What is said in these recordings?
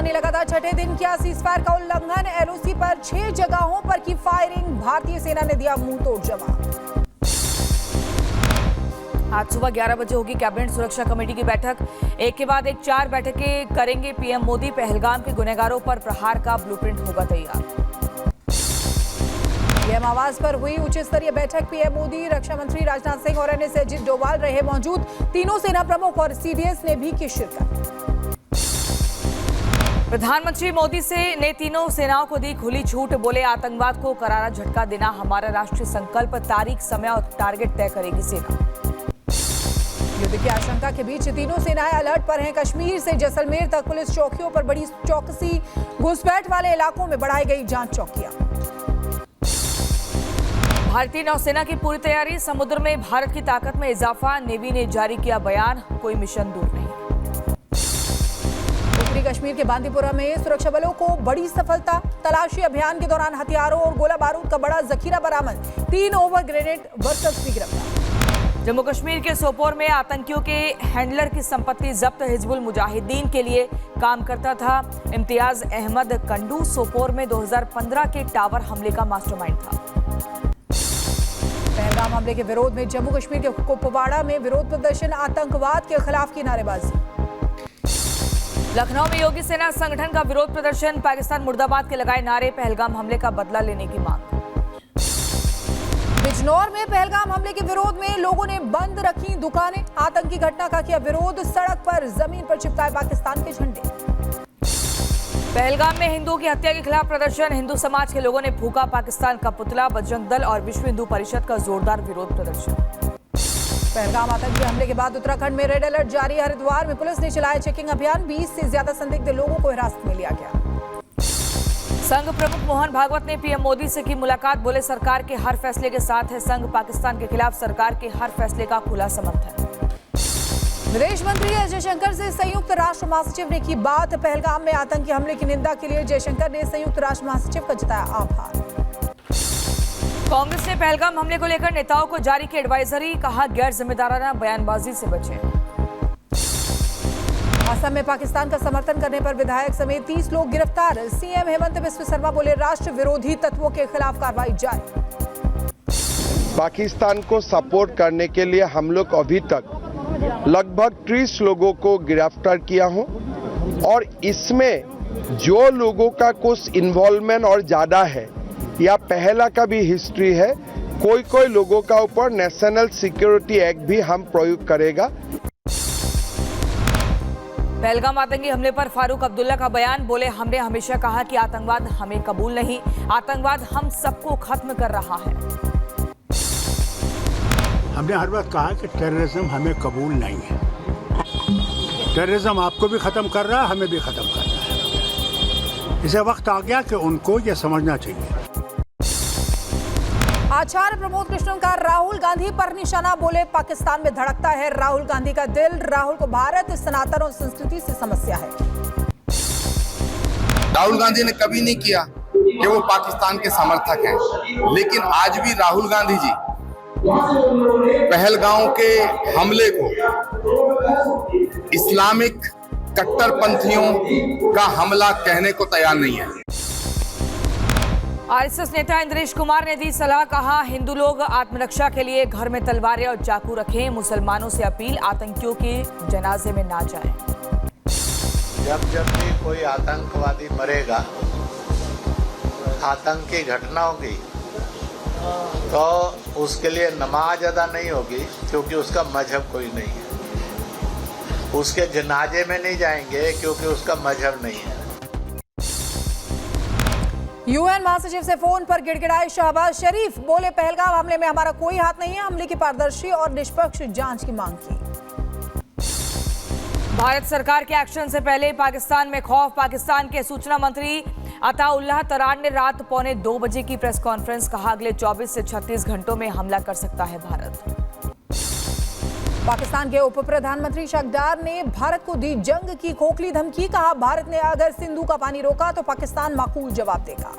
पाकिस्तान ने लगातार छठे दिन किया सीजफायर का उल्लंघन। एलओसी पर 6 जगहों पर की फायरिंग। भारतीय सेना ने दिया मुंह तोड़ जवाब। आज सुबह 11 बजे होगी कैबिनेट सुरक्षा कमेटी की बैठक। एक के बाद एक 4 बैठकें करेंगे पीएम मोदी। पहलगाम के गुनहगारों पर प्रहार का ब्लूप्रिंट होगा तैयार। पीएम आवास पर हुई उच्च स्तरीय बैठक। पीएम मोदी, रक्षा मंत्री राजनाथ सिंह और एनएस अजीत डोभाल रहे मौजूद। तीनों सेना प्रमुख और सीडीएस ने भी की शिरकत। प्रधानमंत्री मोदी ने तीनों सेनाओं को दी खुली छूट। बोले, आतंकवाद को करारा झटका देना हमारा राष्ट्रीय संकल्प। तारीख, समय और टारगेट तय करेगी सेना। युद्ध की आशंका के बीच तीनों सेनाएं अलर्ट पर हैं। कश्मीर से जैसलमेर तक पुलिस चौकियों पर बड़ी चौकसी। घुसपैठ वाले इलाकों में बढ़ाई गई जांच चौकियां। भारतीय नौसेना की पूरी तैयारी। समुद्र में भारत की ताकत में इजाफा। नेवी ने जारी किया बयान, कोई मिशन दूर नहीं। उत्तरी कश्मीर के बांदीपुरा में सुरक्षा बलों को बड़ी सफलता। तलाशी अभियान के दौरान हथियारों और गोला बारूद का बड़ा जखीरा बरामद। 3 ओवर ग्रेनेड वर्कर्स भी गिरफ्तार। जम्मू कश्मीर के सोपोर में आतंकियों के हैंडलर की संपत्ति जब्त। हिजबुल मुजाहिदीन के लिए काम करता था इम्तियाज अहमद कंडू। सोपोर में 2015 के टावर हमले का मास्टरमाइंड था। पहलगाम हमले के विरोध में जम्मू कश्मीर के कुपवाड़ा में विरोध प्रदर्शन। आतंकवाद के खिलाफ की नारेबाजी। लखनऊ में योगी सेना संगठन का विरोध प्रदर्शन। पाकिस्तान मुर्दाबाद के लगाए नारे। पहलगाम हमले का बदला लेने की मांग। बिजनौर में पहलगाम हमले के विरोध में लोगों ने बंद रखी दुकानें। आतंकी घटना का किया विरोध। सड़क पर जमीन पर चिपकाए पाकिस्तान के झंडे। पहलगाम में हिंदुओं की हत्या के खिलाफ प्रदर्शन। हिंदू समाज के लोगों ने फूंका पाकिस्तान का पुतला। बजरंग दल और विश्व हिंदू परिषद का जोरदार विरोध प्रदर्शन। पहलगाम आतंकी हमले के बाद उत्तराखंड में रेड अलर्ट जारी। हरिद्वार में पुलिस ने चलाया चेकिंग अभियान। 20 से ज्यादा संदिग्ध लोगों को हिरासत में लिया गया। संघ प्रमुख मोहन भागवत ने पीएम मोदी से की मुलाकात। बोले, सरकार के हर फैसले के साथ है संघ। पाकिस्तान के खिलाफ सरकार के हर फैसले का खुला समर्थन। विदेश मंत्री एस जयशंकर से संयुक्त राष्ट्र महासचिव ने की बात। पहलगाम में आतंकी हमले की निंदा के लिए जयशंकर ने संयुक्त राष्ट्र महासचिव का जताया आभार। कांग्रेस ने पहलगाम हमले को लेकर नेताओं को जारी की एडवाइजरी। कहा, गैर जिम्मेदाराना बयानबाजी से बचें। असम में पाकिस्तान का समर्थन करने पर विधायक समेत 30 लोग गिरफ्तार। सीएम हेमंत बिस्वा शर्मा बोले, राष्ट्र विरोधी तत्वों के खिलाफ कार्रवाई जारी। पाकिस्तान को सपोर्ट करने के लिए हम लोग अभी तक लगभग 30 लोगों को गिरफ्तार किया हूं और इसमें जो लोगों का कुछ इन्वॉल्वमेंट और ज्यादा है या पहला का भी हिस्ट्री है, कोई लोगों का ऊपर नेशनल सिक्योरिटी एक्ट भी हम प्रयोग करेगा। पहलगाम आतंकी हमले पर फारूक अब्दुल्ला का बयान। बोले, हमने हमेशा कहा कि आतंकवाद हमें कबूल नहीं। आतंकवाद हम सबको खत्म कर रहा है। हमने हर बात कहा कि टेररिज्म हमें कबूल नहीं है। टेररिज्म आपको भी खत्म कर रहा है, हमें भी खत्म कर रहा है। इसे वक्त आ गया कि उनको यह समझना चाहिए। आचार्य प्रमोद कृष्णन का राहुल गांधी पर निशाना। बोले, पाकिस्तान में धड़कता है राहुल गांधी का दिल। राहुल को भारत, सनातन और संस्कृति से समस्या है। राहुल गांधी ने कभी नहीं किया कि वो पाकिस्तान के समर्थक हैं, लेकिन आज भी राहुल गांधी जी पहलगाम के हमले को इस्लामिक कट्टरपंथियों का हमला कहने को तैयार नहीं है। आरएसएस नेता इंद्रेश कुमार ने दी सलाह। कहा, हिंदू लोग आत्मरक्षा के लिए घर में तलवारें और चाकू रखें। मुसलमानों से अपील, आतंकियों के जनाजे में ना जाएं। जब भी कोई आतंकवादी मरेगा, आतंकी घटना होगी, तो उसके लिए नमाज अदा नहीं होगी क्योंकि उसका मजहब कोई नहीं है। उसके जनाजे में नहीं जाएंगे क्योंकि उसका मजहब नहीं है। यूएन महासचिव से फोन पर गिड़गिड़ाए शहबाज शरीफ। बोले, पहलगाम हमले में हमारा कोई हाथ नहीं है। हमले की पारदर्शी और निष्पक्ष जांच की मांग की। भारत सरकार के एक्शन से पहले पाकिस्तान में खौफ। पाकिस्तान के सूचना मंत्री अताउल्लाह तरार ने रात 1:45 बजे की प्रेस कॉन्फ्रेंस। कहा, अगले 24 से 36 घंटों में हमला कर सकता है भारत। पाकिस्तान के उप प्रधानमंत्री शाहदार ने भारत को दी जंग की खोखली धमकी। कहा, भारत ने अगर सिंधु का पानी रोका तो पाकिस्तान माकूल जवाब देगा।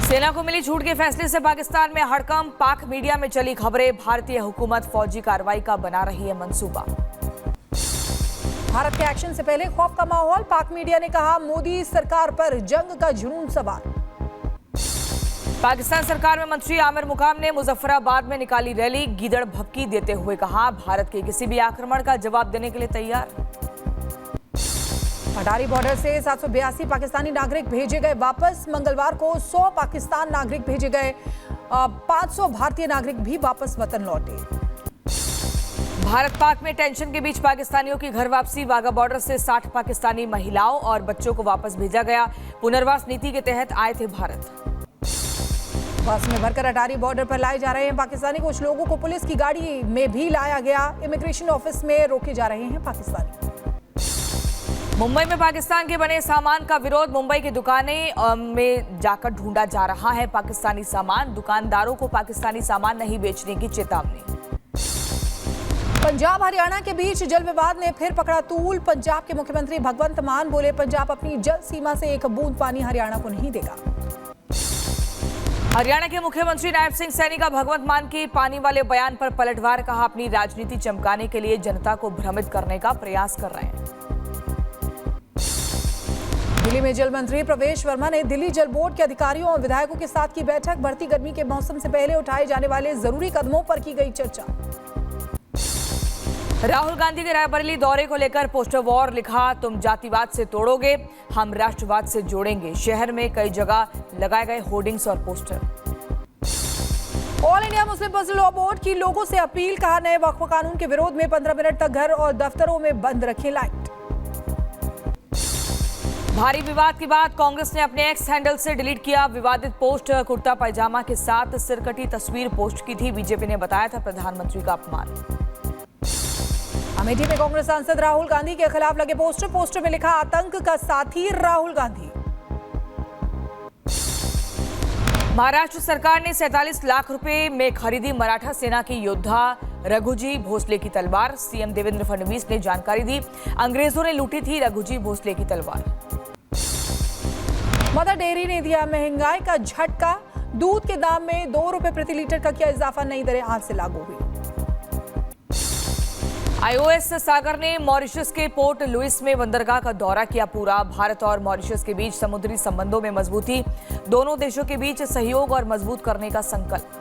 सेना को मिली छूट के फैसले से पाकिस्तान में हड़कंप। पाक मीडिया में चली खबरें। भारतीय हुकूमत फौजी कार्रवाई का बना रही है मंसूबा। भारत के एक्शन से पहले खौफ का माहौल, पाक मीडिया ने कहा मोदी सरकार पर जंग का जुनून सवार। पाकिस्तान सरकार में मंत्री आमिर मुकाम ने मुजफ्फराबाद में निकाली रैली, गीदड़ भभकी देते हुए कहा भारत के किसी भी आक्रमण का जवाब देने के लिए तैयार। अटारी बॉर्डर से 782 पाकिस्तानी नागरिक भेजे गए वापस, मंगलवार को 100 पाकिस्तान नागरिक भेजे गए, 500 भारतीय नागरिक भी वापस वतन लौटे। भारत पाक में टेंशन के बीच पाकिस्तानियों की घर वापसी, वाघा बॉर्डर से 60 पाकिस्तानी महिलाओं और बच्चों को वापस भेजा गया, पुनर्वास नीति के तहत आए थे भारत। बस में भरकर अटारी बॉर्डर पर लाए जा रहे हैं पाकिस्तानी, कुछ लोगों को पुलिस की गाड़ी में भी लाया गया, इमिग्रेशन ऑफिस में रोके जा रहे हैं पाकिस्तानी। मुंबई में पाकिस्तान के बने सामान का विरोध, मुंबई की दुकानें में जाकर ढूंढा जा रहा है पाकिस्तानी सामान, दुकानदारों को पाकिस्तानी सामान नहीं बेचने की चेतावनी। पंजाब हरियाणा के बीच जल विवाद ने फिर पकड़ा तूल, पंजाब के मुख्यमंत्री भगवंत मान बोले पंजाब अपनी जल सीमा से एक बूंद पानी हरियाणा को नहीं देगा। हरियाणा के मुख्यमंत्री नायब सिंह सैनी का भगवंत मान के पानी वाले बयान पर पलटवार, कहा अपनी राजनीति चमकाने के लिए जनता को भ्रमित करने का प्रयास कर रहे हैं। दिल्ली में जल मंत्री प्रवेश वर्मा ने दिल्ली जल बोर्ड के अधिकारियों और विधायकों के साथ की बैठक, बढ़ती गर्मी के मौसम से पहले उठाए जाने वाले जरूरी कदमों पर की गई चर्चा। राहुल गांधी के रायबरेली दौरे को लेकर पोस्टर वॉर, लिखा तुम जातिवाद से तोड़ोगे हम राष्ट्रवाद से जोड़ेंगे, शहर में कई जगह लगाए गए होर्डिंग्स और poster. All India Muslim puzzle law board की लोगों से अपील, कहा नए वक्फ कानून के विरोध में 15 मिनट तक घर और दफ्तरों में बंद रखें लाइट। भारी विवाद के बाद कांग्रेस ने अपने एक्स हैंडल से डिलीट किया विवादित पोस्ट, कुर्ता पैजामा के साथ सिरकटी तस्वीर पोस्ट की थी, बीजेपी ने बताया था प्रधानमंत्री का अपमान। अमेठी में कांग्रेस सांसद राहुल गांधी के खिलाफ लगे पोस्टर में लिखा आतंक का साथी राहुल गांधी। महाराष्ट्र सरकार ने 47 लाख रुपए में खरीदी मराठा सेना की योद्धा रघुजी भोसले की तलवार, सीएम देवेंद्र फडणवीस ने जानकारी दी, अंग्रेजों ने लूटी थी रघुजी भोसले की तलवार। मदर डेयरी ने दिया महंगाई का झटका, दूध के दाम में 2 रुपए प्रति लीटर का किया इजाफा, नई दरें आज से लागू हुई। आईओएस सागर ने मॉरिशस के पोर्ट लुइस में बंदरगाह का दौरा किया पूरा, भारत और मॉरिशस के बीच समुद्री संबंधों में मजबूती, दोनों देशों के बीच सहयोग और मजबूत करने का संकल्प।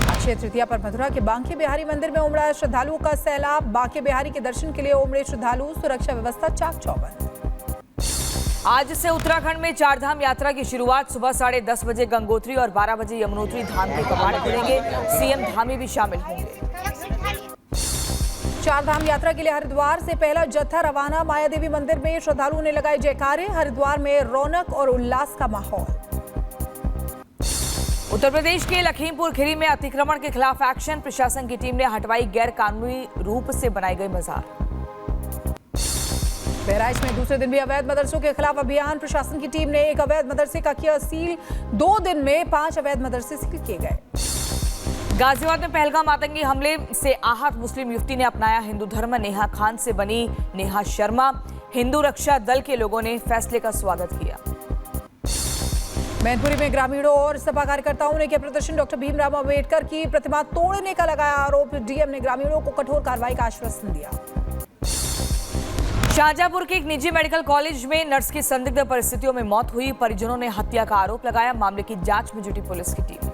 अक्षय तृतीया पर मथुरा के बांके बिहारी मंदिर में उमड़ा श्रद्धालुओं का सैलाब, बांके बिहारी के दर्शन के लिए उमड़े श्रद्धालु, सुरक्षा व्यवस्था चाक चौबंद। आज से उत्तराखंड में चारधाम यात्रा की शुरुआत, सुबह 10:30 बजे गंगोत्री और 12 बजे यमुनोत्री धाम के कपाट खुलेंगे, सीएम धामी भी शामिल होंगे। चारधाम यात्रा के लिए हरिद्वार से पहला जत्था रवाना, माया देवी मंदिर में श्रद्धालुओं ने लगाए जयकारे, हरिद्वार में रौनक और उल्लास का माहौल। उत्तर प्रदेश के लखीमपुर खीरी में अतिक्रमण के खिलाफ एक्शन, प्रशासन की टीम ने हटवाई गैर कानूनी रूप से बनाई गई मजार। बहराइच में दूसरे दिन भी अवैध मदरसों के खिलाफ अभियान, प्रशासन की टीम ने एक अवैध मदरसे का किया सील, 2 दिन में 5 अवैध मदरसे सील किए गए। गाजियाबाद में पहलगाम आतंकी हमले से आहत मुस्लिम युवती ने अपनाया हिंदू धर्म, नेहा खान से बनी नेहा शर्मा, हिंदू रक्षा दल के लोगों ने फैसले का स्वागत किया। मैनपुरी में ग्रामीणों और सपा कार्यकर्ताओं ने किया प्रदर्शन, डॉक्टर भीमराव अंबेडकर की प्रतिमा तोड़ने का लगाया आरोप, डीएम ने ग्रामीणों को कठोर कार्रवाई का आश्वासन दिया। शाहजहांपुर के एक निजी मेडिकल कॉलेज में नर्स की संदिग्ध परिस्थितियों में मौत हुई, परिजनों ने हत्या का आरोप लगाया, मामले की जांच में जुटी पुलिस की टीम।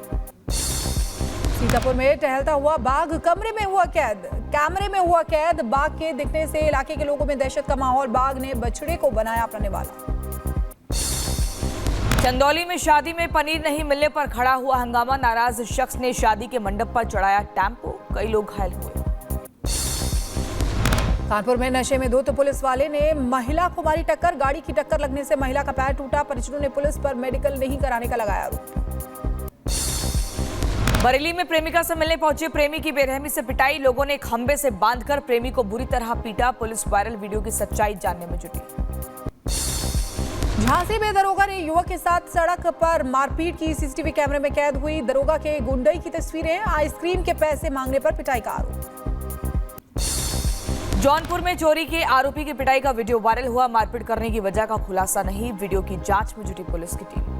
सीतापुर में टहलता हुआ बाघ कैमरे में हुआ कैद, बाघ के दिखने से इलाके के लोगों में दहशत का माहौल, बाघ ने बछड़े को बनाया अपने वाला। चंदौली में शादी में पनीर नहीं मिलने पर खड़ा हुआ हंगामा, नाराज शख्स ने शादी के मंडप पर चढ़ाया टेम्पो, कई लोग घायल हुए। कानपुर में नशे में धुत पुलिस वाले ने महिला को मारी टक्कर, गाड़ी की टक्कर लगने से महिला का पैर टूटा, परिजनों ने पुलिस पर मेडिकल नहीं कराने का लगाया आरोप। बरेली में प्रेमिका से मिलने पहुंचे प्रेमी की बेरहमी से पिटाई, लोगों ने खंबे से बांधकर प्रेमी को बुरी तरह पीटा, पुलिस वायरल वीडियो की सच्चाई जानने में जुटी। झांसी में दरोगा ने युवक के साथ सड़क पर मारपीट की, सीसीटीवी कैमरे में कैद हुई दरोगा के गुंडई की तस्वीरें, आइसक्रीम के पैसे मांगने पर पिटाई का आरोप। जौनपुर में चोरी के आरोपी की पिटाई का वीडियो वायरल हुआ, मारपीट करने की वजह का खुलासा नहीं, वीडियो की जांच में जुटी पुलिस की टीम।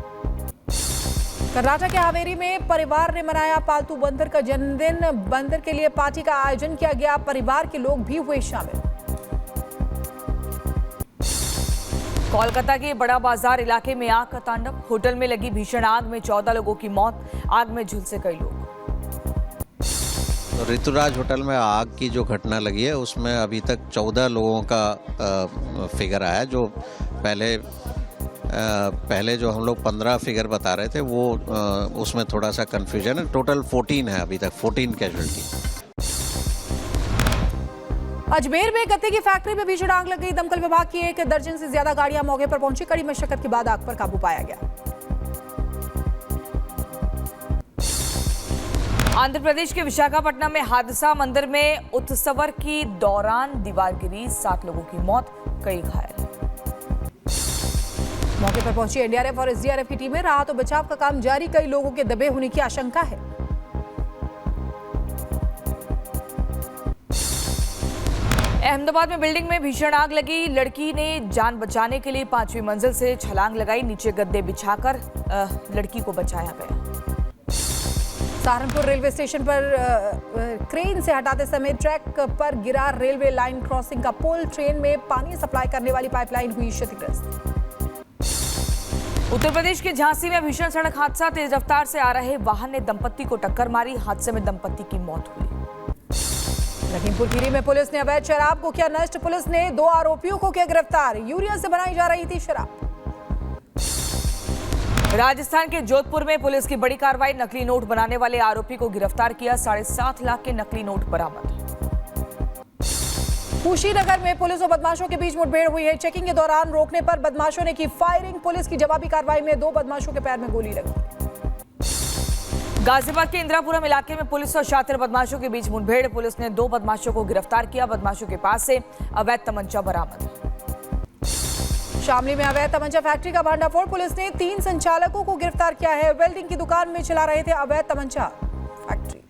कर्नाटक के हावेरी में परिवार ने मनाया पालतू बंदर का जन्मदिन, बंदर के लिए पार्टी का आयोजन किया गया, परिवार के लोग भी हुए शामिल। कोलकाता के बड़ा बाजार इलाके में आग का तांडव। होटल में लगी भीषण आग में 14 लोगों की मौत, आग में झुलसे कई लोग। तो ऋतुराज होटल में आग की जो घटना लगी है उसमें अभी तक 14 लोगों का फिगर आया। जो पहले जो हम लोग 15 फिगर बता रहे थे वो उसमें थोड़ा सा कंफ्यूजन है। टोटल 14 है अभी तक, 14 कैजुअल्टी। अजमेर में गत्ते की फैक्ट्री में भीषण आग लग गई। दमकल विभाग की 1 दर्जन से ज्यादा गाड़ियां मौके पर पहुंची। कड़ी मशक्कत के बाद आग पर काबू पाया गया। आंध्र प्रदेश के विशाखापट्टनम में हादसा। मंदिर में उत्सवर की दौरान दीवार गिरी, 7 लोगों की मौत, कई घायल। मौके पर पहुंची एनडीआरएफ और एसडीआरएफ की टीमें। राहत और बचाव का काम जारी। कई लोगों के दबे होने की आशंका है। अहमदाबाद में बिल्डिंग में भीषण आग लगी। लड़की ने जान बचाने के लिए 5वीं मंजिल से छलांग लगाई। नीचे गद्दे बिछाकर लड़की को बचाया गया। सहारनपुर रेलवे स्टेशन पर क्रेन से हटाते समय ट्रैक पर गिरा रेलवे लाइन क्रॉसिंग का पुल। ट्रेन में पानी सप्लाई करने वाली पाइपलाइन हुई क्षतिग्रस्त। उत्तर प्रदेश के झांसी में भीषण सड़क हादसा। तेज रफ्तार से आ रहे वाहन ने दंपत्ति को टक्कर मारी। हादसे में दंपत्ति की मौत हुई। लखीमपुर खीरी में पुलिस ने अवैध शराब को किया नष्ट। पुलिस ने 2 आरोपियों को किया गिरफ्तार। यूरिया से बनाई जा रही थी शराब। राजस्थान के जोधपुर में पुलिस की बड़ी कार्रवाई। नकली नोट बनाने वाले आरोपी को गिरफ्तार किया। 7.5 लाख के नकली नोट बरामद। कुशीनगर में पुलिस और बदमाशों के बीच मुठभेड़ हुई है। चेकिंग के दौरान रोकने पर बदमाशों ने की फायरिंग। पुलिस की जवाबी कार्रवाई में 2 बदमाशों के पैर में गोली लगी। गाजियाबाद के इंदिरापुरम इलाके में पुलिस और शातिर बदमाशों के बीच मुठभेड़। पुलिस ने 2 बदमाशों को गिरफ्तार किया। बदमाशों के पास से अवैध तमंचा बरामद। शामली में अवैध तमंचा फैक्ट्री का भांडाफोड़। पुलिस ने 3 संचालकों को गिरफ्तार किया है। वेल्डिंग की दुकान में चला रहे थे अवैध तमंचा फैक्ट्री।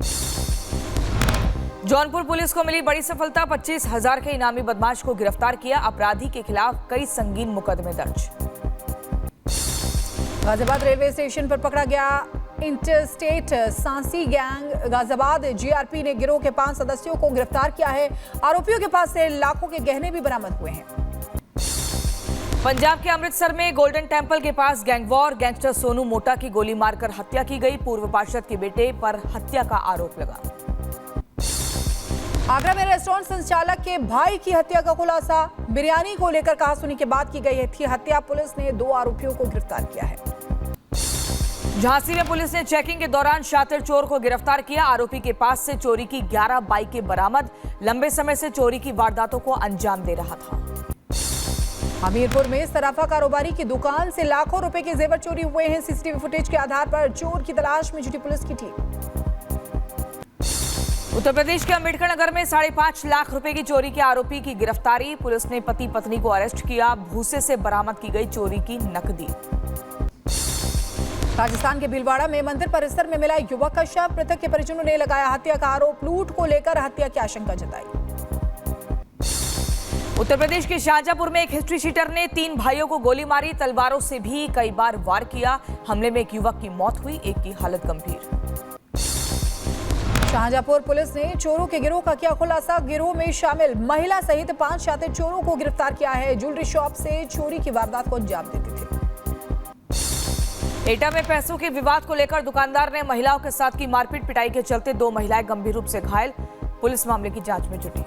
जौनपुर पुलिस को मिली बड़ी सफलता। 25,000 के इनामी बदमाश को गिरफ्तार किया। अपराधी के खिलाफ कई संगीन मुकदमे दर्ज। गाजियाबाद रेलवे स्टेशन पर पकड़ा गया इंटरस्टेट सांसी गैंग। गाजियाबाद जीआरपी ने गिरोह के 5 सदस्यों को गिरफ्तार किया है। आरोपियों के पास से लाखों के गहने भी बरामद हुए हैं। पंजाब के अमृतसर में गोल्डन टेंपल के पास गैंगवॉर। गैंगस्टर सोनू मोटा की गोली मारकर हत्या की गई। पूर्व पार्षद के बेटे पर हत्या का आरोप लगा। आगरा में रेस्टोरेंट संचालक के भाई की हत्या का खुलासा। बिरयानी को लेकर कहासुनी के बाद की गई थी हत्या। पुलिस ने 2 आरोपियों को गिरफ्तार किया है। झांसी में पुलिस ने चेकिंग के दौरान शातिर चोर को गिरफ्तार किया। आरोपी के पास से चोरी की 11 बाइकें बरामद। लंबे समय से चोरी की वारदातों को अंजाम दे रहा था। हमीरपुर में सराफा कारोबारी की दुकान से लाखों रुपए के जेवर चोरी हुए हैं। सीसीटीवी फुटेज के आधार पर चोर की तलाश में जुटी पुलिस की टीम। उत्तर प्रदेश के अंबेडकर नगर में 5.5 लाख रुपए की चोरी के आरोपी की गिरफ्तारी। पुलिस ने पति पत्नी को अरेस्ट किया। भूसे से बरामद की गई चोरी की नकदी। राजस्थान के भीलवाड़ा में मंदिर परिसर में मिला युवक का शव। मृतक के परिजनों ने लगाया हत्या का आरोप। लूट को लेकर हत्या की आशंका जताई। उत्तर प्रदेश के शाहजहांपुर में एक हिस्ट्री शीटर ने 3 भाइयों को गोली मारी। तलवारों से भी कई बार वार किया। हमले में एक युवक की मौत हुई, एक की हालत गंभीर। शाहजहांपुर पुलिस ने चोरों के गिरोह का किया खुलासा। गिरोह में शामिल महिला सहित 5 शातिर चोरों को गिरफ्तार किया है। ज्वेलरी शॉप से चोरी की वारदात को अंजाम देते थे। एटा में पैसों के विवाद को लेकर दुकानदार ने महिलाओं के साथ की मारपीट पिटाई के चलते 2 महिलाएं गंभीर रूप से घायल। पुलिस मामले की जांच में जुटी।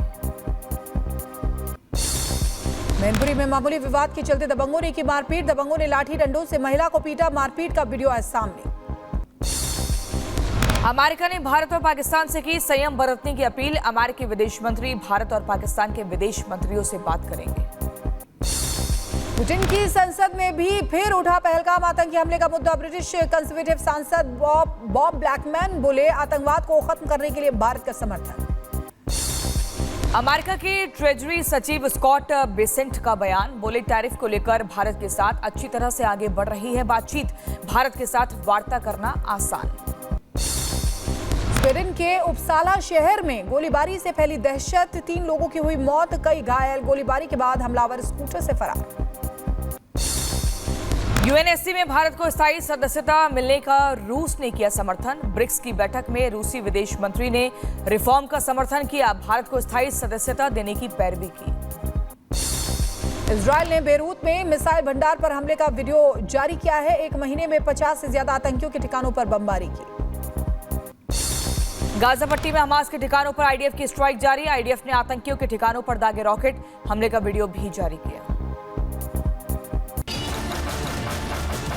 मैनपुरी में मामूली विवाद के चलते दबंगों ने की मारपीट। दबंगों ने लाठी डंडों से महिला को पीटा। मारपीट का वीडियो है सामने। अमेरिका ने भारत और पाकिस्तान से की संयम बरतने की अपील। अमेरिकी विदेश मंत्री भारत और पाकिस्तान के विदेश मंत्रियों से बात करेंगे। ब्रिटेन की संसद में भी फिर उठा पहलगाम आतंकी हमले का मुद्दा। ब्रिटिश कंजर्वेटिव सांसद बॉब ब्लैकमैन बोले आतंकवाद को खत्म करने के लिए भारत का समर्थन। अमेरिका के ट्रेजरी सचिव स्कॉट बेसेंट का बयान। बोले टैरिफ को लेकर भारत के साथ अच्छी तरह से आगे बढ़ रही है बातचीत। भारत के साथ वार्ता करना आसान। स्वीडन के उपसाला शहर में गोलीबारी से फैली दहशत। 3 लोगों की हुई मौत, कई घायल। गोलीबारी के बाद हमलावर स्कूटर से फरार। यूएनएससी में भारत को स्थायी सदस्यता मिलने का रूस ने किया समर्थन। ब्रिक्स की बैठक में रूसी विदेश मंत्री ने रिफॉर्म का समर्थन किया। भारत को स्थायी सदस्यता देने की पैरवी की। इजराइल ने बेरूत में मिसाइल भंडार पर हमले का वीडियो जारी किया है। 1 महीने में 50 से ज्यादा आतंकियों के ठिकानों पर बमबारी की। गाजा पट्टी में हमास के ठिकानों पर आईडीएफ की स्ट्राइक जारी। आईडीएफ ने आतंकियों के ठिकानों पर दागे रॉकेट। हमले का वीडियो भी जारी किया।